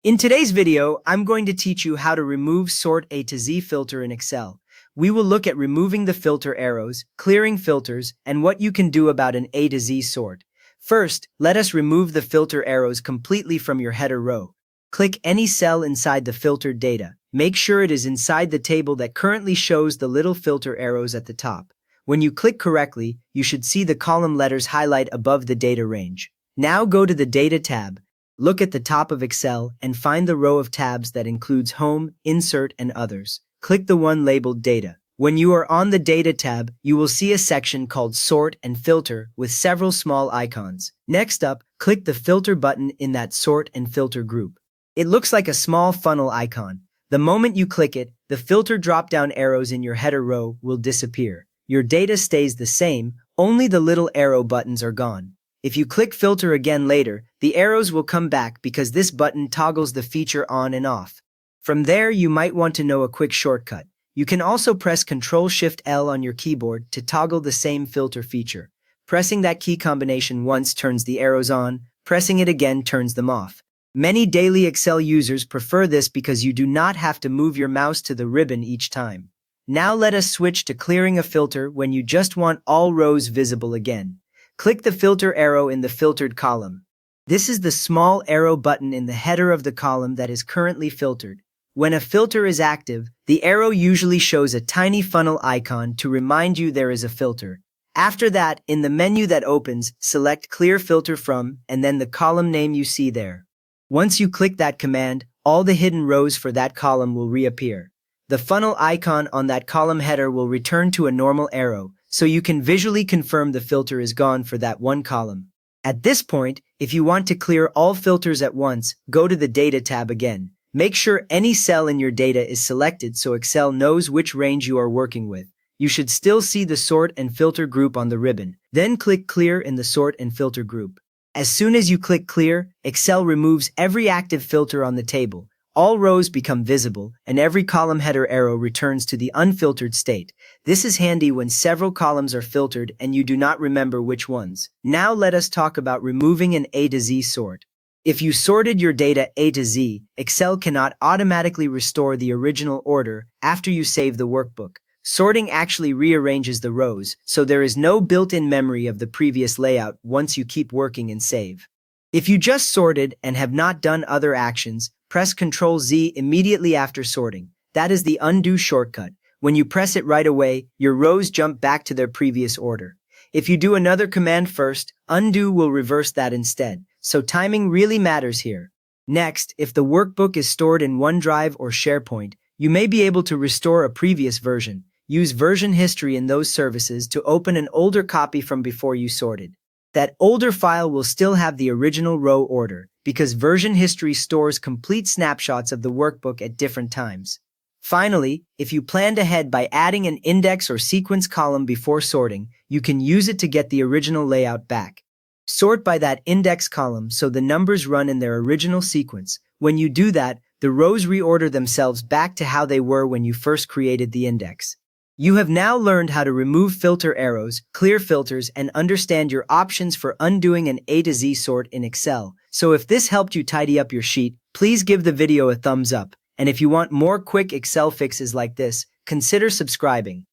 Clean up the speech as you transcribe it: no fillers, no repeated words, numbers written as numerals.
In today's video, I'm going to teach you how to remove Sort A to Z filter in Excel. We will look at removing the filter arrows, clearing filters, and what you can do about an A to Z sort. First, let us remove the filter arrows completely from your header row. Click any cell inside the filtered data. Make sure it is inside the table that currently shows the little filter arrows at the top. When you click correctly, you should see the column letters highlight above the data range. Now go to the Data tab. Look at the top of Excel and find the row of tabs that includes Home, Insert, and Others. Click the one labeled Data. When you are on the Data tab, you will see a section called Sort and Filter with several small icons. Next up, click the Filter button in that Sort and Filter group. It looks like a small funnel icon. The moment you click it, the filter drop-down arrows in your header row will disappear. Your data stays the same, only the little arrow buttons are gone. If you click Filter again later, the arrows will come back because this button toggles the feature on and off. From there, you might want to know a quick shortcut. You can also press Ctrl-Shift-L on your keyboard to toggle the same filter feature. Pressing that key combination once turns the arrows on, pressing it again turns them off. Many daily Excel users prefer this because you do not have to move your mouse to the ribbon each time. Now let us switch to clearing a filter when you just want all rows visible again. Click the filter arrow in the filtered column. This is the small arrow button in the header of the column that is currently filtered. When a filter is active, the arrow usually shows a tiny funnel icon to remind you there is a filter. After that, in the menu that opens, select Clear Filter From and then the column name you see there. Once you click that command, all the hidden rows for that column will reappear. The funnel icon on that column header will return to a normal arrow, so you can visually confirm the filter is gone for that one column. At this point, if you want to clear all filters at once, go to the Data tab again. Make sure any cell in your data is selected so Excel knows which range you are working with. You should still see the Sort and Filter group on the ribbon. Then click Clear in the Sort and Filter group. As soon as you click Clear, Excel removes every active filter on the table. All rows become visible, and every column header arrow returns to the unfiltered state. This is handy when several columns are filtered and you do not remember which ones. Now let us talk about removing an A to Z sort. If you sorted your data A to Z, Excel cannot automatically restore the original order after you save the workbook. Sorting actually rearranges the rows, so there is no built-in memory of the previous layout once you keep working and save. If you just sorted and have not done other actions, press Ctrl-Z immediately after sorting. That is the undo shortcut. When you press it right away, your rows jump back to their previous order. If you do another command first, undo will reverse that instead, so timing really matters here. Next, if the workbook is stored in OneDrive or SharePoint, you may be able to restore a previous version. Use version history in those services to open an older copy from before you sorted. That older file will still have the original row order, because version history stores complete snapshots of the workbook at different times. Finally, if you planned ahead by adding an index or sequence column before sorting, you can use it to get the original layout back. Sort by that index column so the numbers run in their original sequence. When you do that, the rows reorder themselves back to how they were when you first created the index. You have now learned how to remove filter arrows, clear filters, and understand your options for undoing an A to Z sort in Excel. So if this helped you tidy up your sheet, please give the video a thumbs up. And if you want more quick Excel fixes like this, consider subscribing.